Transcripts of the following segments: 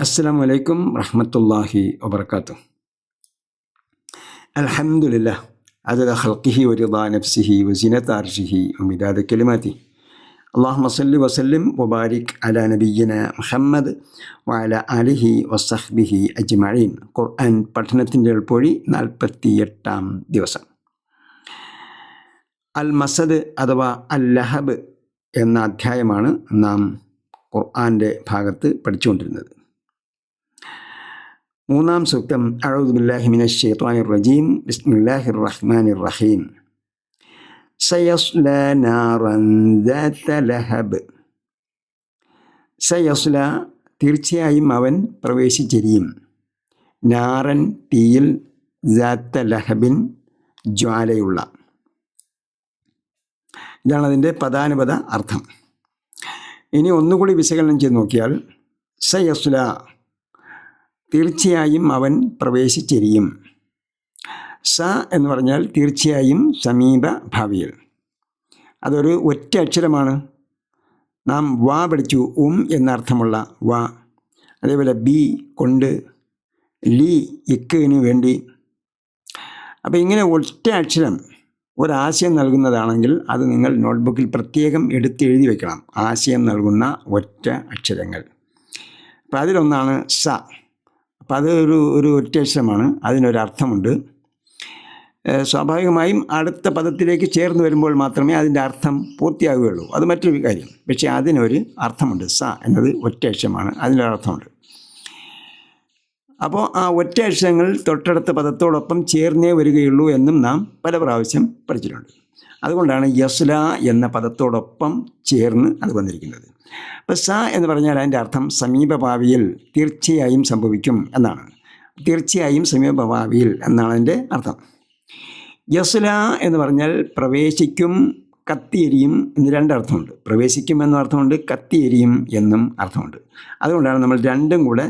അസ്സലാമു അലൈക്കും റഹ്മത്തുള്ളാഹി വബറകാതുഹു. അൽഹംദുലില്ലാഹ് അദദ ഖൽഖിഹി വറിദാ നഫ്സിഹി വസിനത അർശിഹി വമിദാദ കലിമാതിഹി. അല്ലാഹുമ്മ സ്വല്ലി വസല്ലിം വബാരിക് അലാ നബിയ്യിന മുഹമ്മദ് വഅലാ ആലിഹി വസഹ്ബിഹി അജ്മഈൻ. ഖുർആൻ പഠനത്തിൻ്റെ എൾപ്പൊഴി 48-ാം ദിവസം. അൽ മസദ് അഥവാ അൽ ലഹബ് എന്ന അധ്യായമാണ് നാം ഖുർആൻ്റെ ഭാഗത്ത് പഠിച്ചുകൊണ്ടിരുന്നത്. മൂന്നാം സൂക്തം അഊദു ബില്ലാഹി മിനശ് ശൈത്വാനിർ റജീം ബിസ്മില്ലാഹിർ റഹ്മാനിർ റഹീം. സയസ്ലാ നാറൻ ദാത ലഹബ്. സയസ്ല തീർച്ചയായും അവൻ പ്രവേശിച്ചിരിയും, നാറൻ തീയിൽ, ദാത ലഹബിൻ ജ്വാലയുള്ള. ഇതാണ് അതിൻ്റെ പദാനുപദ അർത്ഥം. ഇനി ഒന്നുകൂടി വിശകലനം ചെയ്ത് നോക്കിയാൽ, സയസ്ല തീർച്ചയായും അവൻ പ്രവേശിച്ചിരിയും. സ എന്ന് പറഞ്ഞാൽ തീർച്ചയായും സമീപ ഭാവിയിൽ. അതൊരു ഒറ്റ അക്ഷരമാണ്. നാം വാ പഠിച്ചു, എന്നർത്ഥമുള്ള വാ. അതേപോലെ ബി കൊണ്ട്, ലി ഇക്കിന് വേണ്ടി. അപ്പോൾ ഇങ്ങനെ ഒറ്റ അക്ഷരം ഒരാശയം നൽകുന്നതാണെങ്കിൽ അത് നിങ്ങൾ നോട്ട്ബുക്കിൽ പ്രത്യേകം എടുത്തെഴുതി വയ്ക്കണം. ആശയം നൽകുന്ന ഒറ്റ അക്ഷരങ്ങൾ. അപ്പോൾ അതിലൊന്നാണ് സ. അപ്പം അത് ഒരു ഒറ്റ അക്ഷരമാണ്, അതിനൊരർത്ഥമുണ്ട്. സ്വാഭാവികമായും അടുത്ത പദത്തിലേക്ക് ചേർന്ന് വരുമ്പോൾ മാത്രമേ അതിൻ്റെ അർത്ഥം പൂർത്തിയാകുകയുള്ളൂ. അത് മറ്റൊരു കാര്യം. പക്ഷേ അതിനൊരു അർത്ഥമുണ്ട്. സ എന്നത് ഒറ്റ അക്ഷരമാണ്, അതിനൊരർത്ഥമുണ്ട്. അപ്പോൾ ആ ഒറ്റ അക്ഷരങ്ങൾ തൊട്ടടുത്ത പദത്തോടൊപ്പം ചേർന്നേ വരികയുള്ളൂ എന്നും നാം പല പ്രാവശ്യം പഠിച്ചിട്ടുണ്ട്. അതുകൊണ്ടാണ് യസ്ല എന്ന പദത്തോടൊപ്പം ചേർന്ന് അത് വന്നിരിക്കുന്നത്. അപ്പോൾ സ എന്ന് പറഞ്ഞാൽ അതിൻ്റെ അർത്ഥം സമീപഭാവിയിൽ തീർച്ചയായും സംഭവിക്കും എന്നാണ്. തീർച്ചയായും സമീപഭാവിയിൽ എന്നാണ് അതിൻ്റെ അർത്ഥം. യസ്ല എന്ന് പറഞ്ഞാൽ പ്രവേശിക്കും, കത്തിയെരിയും എന്ന് രണ്ടർത്ഥമുണ്ട്. പ്രവേശിക്കും എന്ന അർത്ഥമുണ്ട്, കത്തിയെരിയും എന്നും അർത്ഥമുണ്ട്. അതുകൊണ്ടാണ് നമ്മൾ രണ്ടും കൂടെ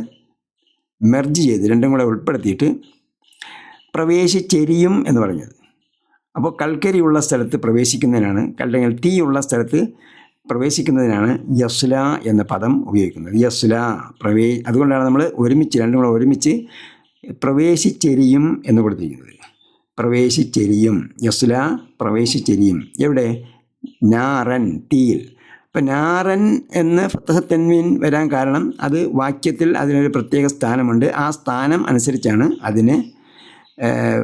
മെർജ് ചെയ്ത്, രണ്ടും കൂടെ ഉൾപ്പെടുത്തിയിട്ട് പ്രവേശിച്ചെരിയും എന്ന് പറഞ്ഞത്. അപ്പോൾ കൽക്കരിയുള്ള സ്ഥലത്ത് പ്രവേശിക്കുന്നതിനാണ്, അല്ലെങ്കിൽ തീയുള്ള സ്ഥലത്ത് പ്രവേശിക്കുന്നതിനാണ് യസ്ല എന്ന പദം ഉപയോഗിക്കുന്നത്. യസ്ല അതുകൊണ്ടാണ് നമ്മൾ രണ്ടും കൂടെ ഒരുമിച്ച് പ്രവേശിച്ചെരിയും എന്ന് കൊടുത്തിരിക്കുന്നത്. പ്രവേശിച്ചെരിയും, യസ്ല പ്രവേശിച്ചെരിയും. എവിടെ? നാറൻ തീയിൽ. അപ്പം നാറൻ എന്ന് ഫത്ഹ തൻവീൻ വരാൻ കാരണം അത് വാക്യത്തിൽ അതിനൊരു പ്രത്യേക സ്ഥാനമുണ്ട്. ആ സ്ഥാനം അനുസരിച്ചാണ് അതിന്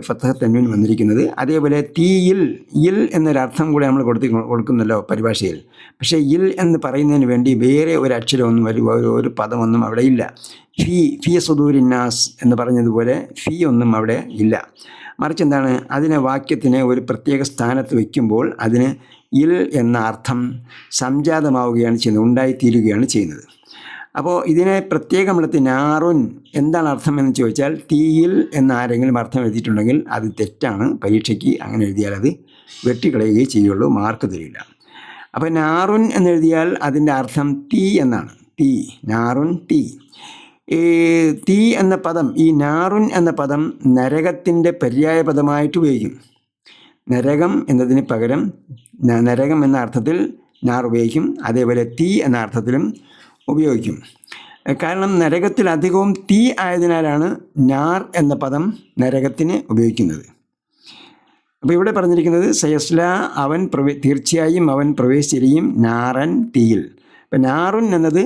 ഫത്ഹ തൻവീൻ വന്നിരിക്കുന്നത്. അതേപോലെ തീയിൽ, ഇൽ എന്നൊരർത്ഥം കൂടെ നമ്മൾ കൊടുക്കുന്നല്ലോ പരിഭാഷയിൽ. പക്ഷേ ഇൽ എന്ന് പറയുന്നതിന് വേണ്ടി വേറെ ഒരു അക്ഷരമൊന്നും ഒരു പദമൊന്നും അവിടെ ഇല്ല. ഫി സുദൂരിന്നാസ് എന്ന് പറഞ്ഞതുപോലെ ഫി ഒന്നും അവിടെ ഇല്ല. മറിച്ച് എന്താണ്, അതിനെ വാക്യത്തിനെ ഒരു പ്രത്യേക സ്ഥാനത്ത് വയ്ക്കുമ്പോൾ അതിന് ഇൽ എന്ന അർത്ഥം സംജാതമാവുകയാണ് ചെയ്യുന്നത്, ഉണ്ടായിത്തീരുകയാണ് ചെയ്യുന്നത്. അപ്പോൾ ഇതിനെ പ്രത്യേകം എടുത്ത് നാറുൻ എന്താണ് അർത്ഥം എന്ന് ചോദിച്ചാൽ, തീയിൽ എന്ന് ആരെങ്കിലും അർത്ഥം എഴുതിയിട്ടുണ്ടെങ്കിൽ അത് തെറ്റാണ്. പരീക്ഷയ്ക്ക് അങ്ങനെ എഴുതിയാൽ അത് വെട്ടിക്കളയുകയേ ചെയ്യുള്ളൂ, മാർക്ക് തരില്ല. അപ്പോൾ നാറുൻ എന്നെഴുതിയാൽ അതിൻ്റെ അർത്ഥം തീ എന്നാണ്. തീ, നാറുൻ തീ. തീ എന്ന പദം, ഈ നാറുൻ എന്ന പദം നരകത്തിൻ്റെ പര്യായ പദമായിട്ട് ഉപയോഗിക്കും. നരകം എന്നതിന് പകരം നരകം എന്ന അർത്ഥത്തിൽ നാർ ഉപയോഗിക്കും. അതേപോലെ തീ എന്ന അർത്ഥത്തിലും ഉപയോഗിക്കും. കാരണം നരകത്തിൽ അധികവും തീ ആയതിനാലാണ് നാർ എന്ന പദം നരകത്തിന് ഉപയോഗിക്കുന്നത്. അപ്പോൾ ഇവിടെ പറഞ്ഞിരിക്കുന്നത് സയസ്ല അവൻ തീർച്ചയായും അവൻ പ്രവേശിച്ചിരിയും നാറൻ തീയിൽ. അപ്പം നാറുൻ എന്നത്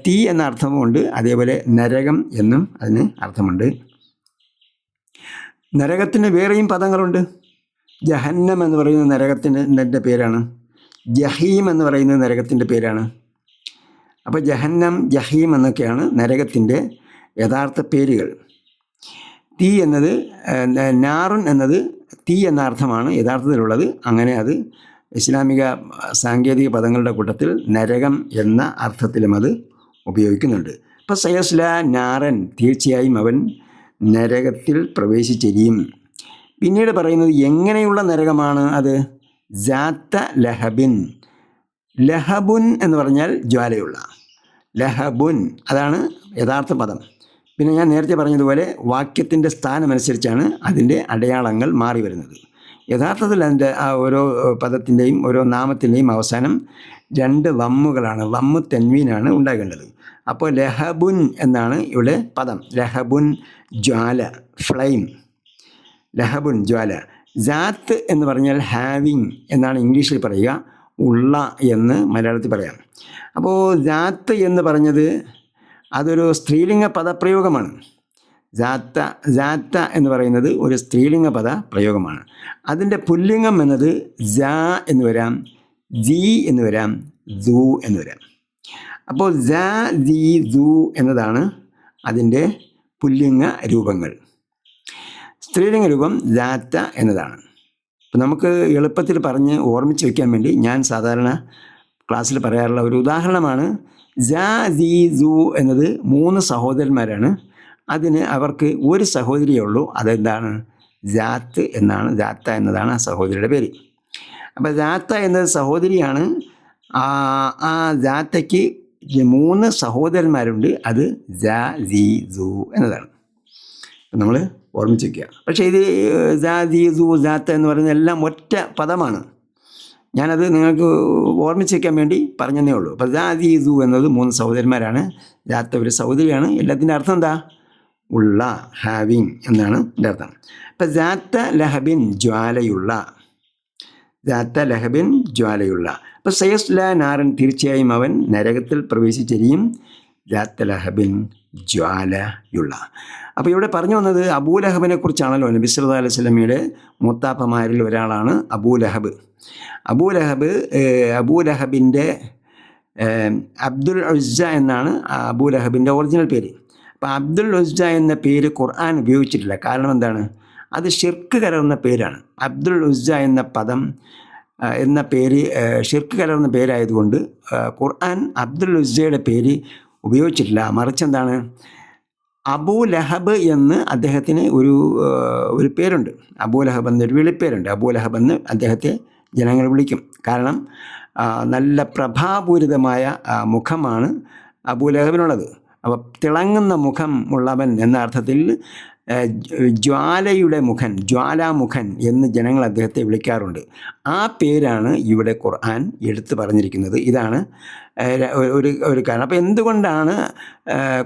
തീ എന്ന അർത്ഥമുണ്ട്, അതേപോലെ നരകം എന്നും അതിന് അർത്ഥമുണ്ട്. നരകത്തിന് വേറെയും പദങ്ങളുണ്ട്. ജഹന്നം എന്ന് പറയുന്ന നരകത്തിൻ്റെ പേരാണ്. ജഹീം എന്ന് പറയുന്നത് നരകത്തിൻ്റെ പേരാണ്. അപ്പോൾ ജഹന്നം, ജഹീം എന്നൊക്കെയാണ് നരകത്തിൻ്റെ യഥാർത്ഥ പേരുകൾ. തീ എന്നത്, നാറുൻ എന്നത് തീ എന്ന അർത്ഥമാണ് യഥാർത്ഥത്തിലുള്ളത്. അങ്ങനെ അത് ഇസ്ലാമിക സാങ്കേതിക പദങ്ങളുടെ കൂട്ടത്തിൽ നരകം എന്ന അർത്ഥത്തിലും അത് ഉപയോഗിക്കുന്നുണ്ട്. ഇപ്പോൾ സയസ്ല നാറൻ തീർച്ചയായും അവൻ നരകത്തിൽ പ്രവേശിച്ചിരിയും. പിന്നീട് പറയുന്നത് എങ്ങനെയുള്ള നരകമാണ് അത്? ജാത്ത ലഹബിൻ. ലഹബുൻ എന്ന് പറഞ്ഞാൽ ജ്വാലയുള്ള. ലഹബുൻ അതാണ് യഥാർത്ഥ പദം. പിന്നെ ഞാൻ നേരത്തെ പറഞ്ഞതുപോലെ വാക്യത്തിൻ്റെ സ്ഥാനമനുസരിച്ചാണ് അതിൻ്റെ അടയാളങ്ങൾ മാറി വരുന്നത്. യഥാർത്ഥത്തിൽ അതിൻ്റെ ആ ഓരോ പദത്തിൻ്റെയും ഓരോ നാമത്തിൻ്റെയും അവസാനം രണ്ട് വമ്മുകളാണ്, വമ്മു തെൻവീനാണ് ഉണ്ടാകേണ്ടത്. അപ്പോൾ ലഹബുൻ എന്നാണ് ഇവിടെ പദം. ലഹബുൻ ജ്വാല, ഫ്ലെയിം. ലഹബുൻ ജ്വാല. ജാത്ത് എന്ന് പറഞ്ഞാൽ ഹാവിങ് എന്നാണ് ഇംഗ്ലീഷിൽ പറയുക, ഉള്ള എന്ന് മലയാളത്തിൽ പറയാം. അപ്പോൾ ജാത്ത് എന്ന് പറഞ്ഞത് അതൊരു സ്ത്രീലിംഗ പദപ്രയോഗമാണ്. ജാത്ത എന്ന് പറയുന്നത് ഒരു സ്ത്രീലിംഗ പദ പ്രയോഗമാണ്. അതിൻ്റെ പുല്ലിംഗം എന്നത് ജാ എന്ന് വരാം, ജി എന്ന് വരാം, ദൂ എന്ന് വരാം. അപ്പോൾ ജാ, ജി, ദൂ എന്നതാണ് അതിൻ്റെ പുല്ലിംഗ രൂപങ്ങൾ. സ്ത്രീലിംഗ രൂപം ജാത്ത എന്നതാണ്. അപ്പം നമുക്ക് എളുപ്പത്തിൽ പറഞ്ഞ് ഓർമ്മിച്ച് വയ്ക്കാൻ വേണ്ടി ഞാൻ സാധാരണ ക്ലാസ്സിൽ പറയാറുള്ള ഒരു ഉദാഹരണമാണ് ജാ, ജി, ദൂ എന്നത് 3 സഹോദരന്മാരാണ്. അതിന് അവർക്ക് ഒരു സഹോദരിയേ ഉള്ളൂ. അതെന്താണ്? ജാത്ത് എന്നാണ്. ജാത്ത എന്നതാണ് ആ സഹോദരിയുടെ പേര്. അപ്പോൾ ജാത്ത എന്നത് സഹോദരിയാണ്. ആ ജാത്തയ്ക്ക് 3 സഹോദരന്മാരുണ്ട്. അത് ജാ, ജി, ദൂ എന്നതാണ്. നമ്മൾ ഓർമ്മിച്ച് വയ്ക്കുക. പക്ഷേ ഇത് ജാ, ജി, ദൂ, ജാത്ത എന്ന് പറയുന്നത് എല്ലാം ഒറ്റ പദമാണ്. ഞാനത് നിങ്ങൾക്ക് ഓർമ്മിച്ച് വയ്ക്കാൻ വേണ്ടി പറഞ്ഞതേ ഉള്ളൂ. അപ്പോൾ ജാ, ജി, ദൂ എന്നത് 3 സഹോദരന്മാരാണ്. ജാത്ത ഒരു സഹോദരിയാണ്. എല്ലാത്തിൻ്റെ അർത്ഥം എന്താ? ഉള്ള, ഹാവിങ് എന്നാണ് എൻ്റെ അർത്ഥം. അപ്പം ജാത്ത ലഹബിൻ ജ്വാലയുള്ള, ജാത്ത ലഹബിൻ ജ്വാലയുള്ള. അപ്പം സയസ്ല നാരൻ, തീർച്ചയായും അവൻ നരകത്തിൽ പ്രവേശിച്ചെരിയും. ജാത്ത ലഹബിൻ ജ്വാലയുള്ള. അപ്പോൾ ഇവിടെ പറഞ്ഞു വന്നത് അബൂലഹബിനെ കുറിച്ചാണല്ലോ. നബി സല്ലല്ലാഹു അലൈഹി വസല്ലമയുടെ മൂത്താപ്പമാരിൽ ഒരാളാണ് അബൂലഹബ്. അബൂലഹബിൻ്റെ അബ്ദുൽ ഉസ്സ എന്നാണ് അബൂലഹബിൻ്റെ ഒറിജിനൽ പേര്. അപ്പോൾ അബ്ദുൽ ഉസ്സ എന്ന പേര് ഖുർആൻ ഉപയോഗിച്ചിട്ടില്ല. കാരണം എന്താണ്? അത് ഷിർക്ക് കലർന്ന പേരാണ്. അബ്ദുൽ ഉസ്സ എന്ന പദം എന്ന പേര് ഷിർക്ക് കലർന്ന പേരായതുകൊണ്ട് ഖുർആൻ അബ്ദുൽ ഉസ്സയുടെ പേര് ഉപയോഗിച്ചിട്ടില്ല. മറിച്ച് എന്താണ്? അബൂലഹബ് എന്ന് അദ്ദേഹത്തിന് ഒരു പേരുണ്ട്. അബൂലഹബ് എന്നൊരു വിളിപ്പേരുണ്ട്. അബൂലഹബ് എന്ന് അദ്ദേഹത്തെ ജനങ്ങൾ വിളിക്കും. കാരണം നല്ല പ്രഭാപൂരിതമായ മുഖമാണ് അബൂലഹബിനുള്ളത്. അപ്പോൾ തിളങ്ങുന്ന മുഖം ഉള്ളവൻ എന്ന അർത്ഥത്തിൽ ജ്വാലയുടെ മുഖൻ, ജ്വാലാമുഖൻ എന്ന് ജനങ്ങൾ അദ്ദേഹത്തെ വിളിക്കാറുണ്ട്. ആ പേരാണ് ഇവിടെ ഖുർആൻ എടുത്തു പറഞ്ഞിരിക്കുന്നത്. ഇതാണ് ഒരു കാരണം. അപ്പോൾ എന്തുകൊണ്ടാണ്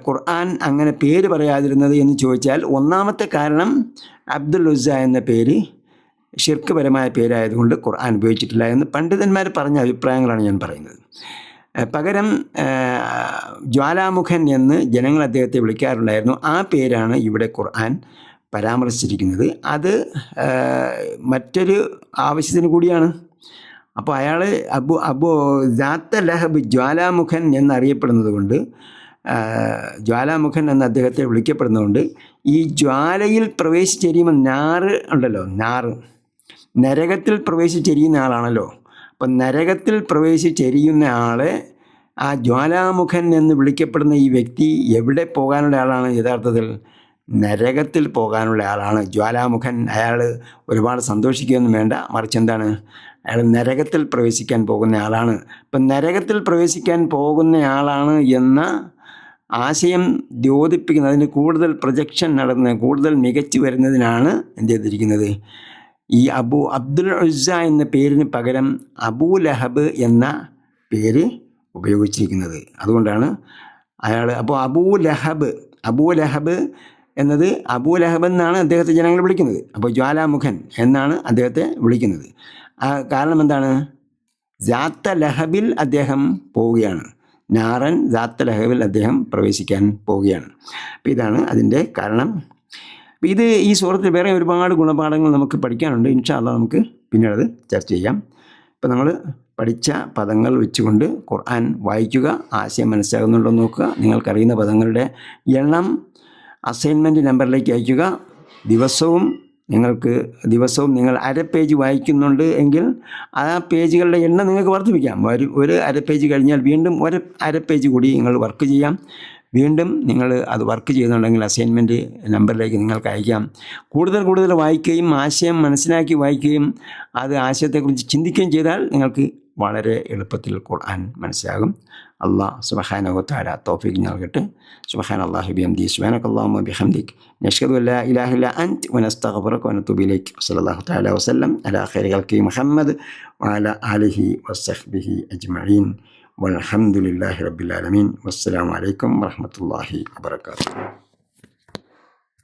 ഖുർആൻ അങ്ങനെ പേര് പറയാതിരുന്നത് എന്ന് ചോദിച്ചാൽ, ഒന്നാമത്തെ കാരണം അബ്ദുൽ ഉസ്സ എന്ന പേര് ഷിർക്ക് പരമായ പേരായതുകൊണ്ട് ഖുർആൻ ഉപയോഗിച്ചിട്ടില്ല എന്ന് പണ്ഡിതന്മാർ പറഞ്ഞ അഭിപ്രായങ്ങളാണ് ഞാൻ പറയുന്നത്. പകരം ജ്വാലാമുഖൻ എന്ന് ജനങ്ങൾ അദ്ദേഹത്തെ വിളിക്കാറുണ്ടായിരുന്നു. ആ പേരാണ് ഇവിടെ ഖുർആൻ പരാമർശിച്ചിരിക്കുന്നത്. അത് മറ്റൊരു ആവശ്യത്തിന് കൂടിയാണ്. അപ്പോൾ അയാൾ ജാത്ത ലഹബ്, ജ്വാലാമുഖൻ എന്നറിയപ്പെടുന്നത് കൊണ്ട്, ജ്വാലാമുഖൻ എന്ന് അദ്ദേഹത്തെ വിളിക്കപ്പെടുന്നതുകൊണ്ട് ഈ ജ്വാലയിൽ പ്രവേശിച്ചെരിയുമ്പോൾ നാറ് ഉണ്ടല്ലോ, നരകത്തിൽ പ്രവേശിച്ചെരിയുന്ന ആളാണല്ലോ. അപ്പം നരകത്തിൽ പ്രവേശിച്ചെരിയുന്ന ആളെ, ആ ജ്വാലാമുഖൻ എന്ന് വിളിക്കപ്പെടുന്ന ഈ വ്യക്തി എവിടെ പോകാനുള്ള ആളാണ്? യഥാർത്ഥത്തിൽ നരകത്തിൽ പോകാനുള്ള ആളാണ് ജ്വാലാമുഖൻ. അയാൾ ഒരുപാട് സന്തോഷിക്കുകയൊന്നും വേണ്ട, മറിച്ച് എന്താണ്? അയാൾ നരകത്തിൽ പ്രവേശിക്കാൻ പോകുന്ന ആളാണ്. ഇപ്പം നരകത്തിൽ പ്രവേശിക്കാൻ പോകുന്ന ആളാണ് എന്ന ആശയം ദ്യോതിപ്പിക്കുന്നതിന് കൂടുതൽ പ്രൊജക്ഷൻ നടന്ന് കൂടുതൽ മികച്ചു വരുന്നതിനാണ് എന്ത് ചെയ്തിരിക്കുന്നത്? ഈ അബ്ദുൽ ഉസ്സ എന്ന പേരിന് പകരം അബൂലഹബ് എന്ന പേര് ഉപയോഗിച്ചിരിക്കുന്നത്. അതുകൊണ്ടാണ് അയാൾ. അപ്പോൾ അബൂലഹബ് എന്നത് അബൂലഹബ് എന്നാണ് അദ്ദേഹത്തെ ജനങ്ങൾ വിളിക്കുന്നത്. അപ്പോൾ ജ്വാലാമുഖൻ എന്നാണ് അദ്ദേഹത്തെ വിളിക്കുന്നത്. കാരണം എന്താണ്? ജാത്ത ലഹബിൽ അദ്ദേഹം പോവുകയാണ്. നാറൻ ജാത്ത ലഹബിൽ അദ്ദേഹം പ്രവേശിക്കാൻ പോവുകയാണ്. അപ്പോൾ ഇതാണ് അതിൻ്റെ കാരണം. ഇത് ഈ സൂറത്തിൽ വേറെ ഒരുപാട് ഗുണപാഠങ്ങൾ നമുക്ക് പഠിക്കാനുണ്ട്. ഇൻഷാ അല്ലാഹ് നമുക്ക് പിന്നീട് അത് ചർച്ച ചെയ്യാം. ഇപ്പോൾ നമ്മൾ പഠിച്ച പദങ്ങൾ വെച്ചുകൊണ്ട് ഖുർആൻ വായിക്കുക, ആശയം മനസ്സിലാകുന്നുണ്ടോ എന്ന് നോക്കുക. നിങ്ങൾക്കറിയുന്ന പദങ്ങളുടെ എണ്ണം അസൈൻമെൻറ്റ് നമ്പറിലേക്ക് അയയ്ക്കുക. ദിവസവും നിങ്ങൾ അര പേജ് വായിക്കുന്നുണ്ട് എങ്കിൽ ആ പേജുകളുടെ എണ്ണം നിങ്ങൾക്ക് വർദ്ധിപ്പിക്കാം. ഒരു അര പേജ് കഴിഞ്ഞാൽ വീണ്ടും ഒരു അര പേജ് കൂടി നിങ്ങൾ വർക്ക് ചെയ്യാം. വീണ്ടും നിങ്ങൾ അത് വർക്ക് ചെയ്യുന്നുണ്ടെങ്കിൽ അസൈൻമെൻറ്റ് നമ്പറിലേക്ക് നിങ്ങൾക്ക് അയക്കാം. കൂടുതൽ വായിക്കുകയും ആശയം മനസ്സിലാക്കി വായിക്കുകയും അത് ആശയത്തെക്കുറിച്ച് ചിന്തിക്കുകയും ചെയ്താൽ നിങ്ങൾക്ക് വളരെ എളുപ്പത്തിൽ ഖുർആൻ മനസ്സിലാകും. അല്ലാഹ് സുബ്ഹാനഹു വ തആല തൗഫീഖ് നൽകട്ടെ. സുബ്ഹാനല്ലാഹി ബിഹംദിഹി സുബ്ഹാനകല്ലാഹുമ്മ ബിഹംദിക് നശ്ഹദു അല്ലാ ഇലാഹ ഇല്ല അൻത വ നസ്തഗ്ഫിറുക വ നതൂബു ഇലൈക്. സ്വല്ലല്ലാഹു തആല വസല്ലം അലാ ഖൈരി ഖൽഖി മുഹമ്മദ് വ അലാ ആലിഹി വസഹ്ബിഹി അജ്മഈൻ. വൽഹംദുലില്ലാഹി റബ്ബിൽ ആലമീൻ. വസ്സലാമു അലൈക്കും വറഹ്മത്തുള്ളാഹി വബറകാതുഹു.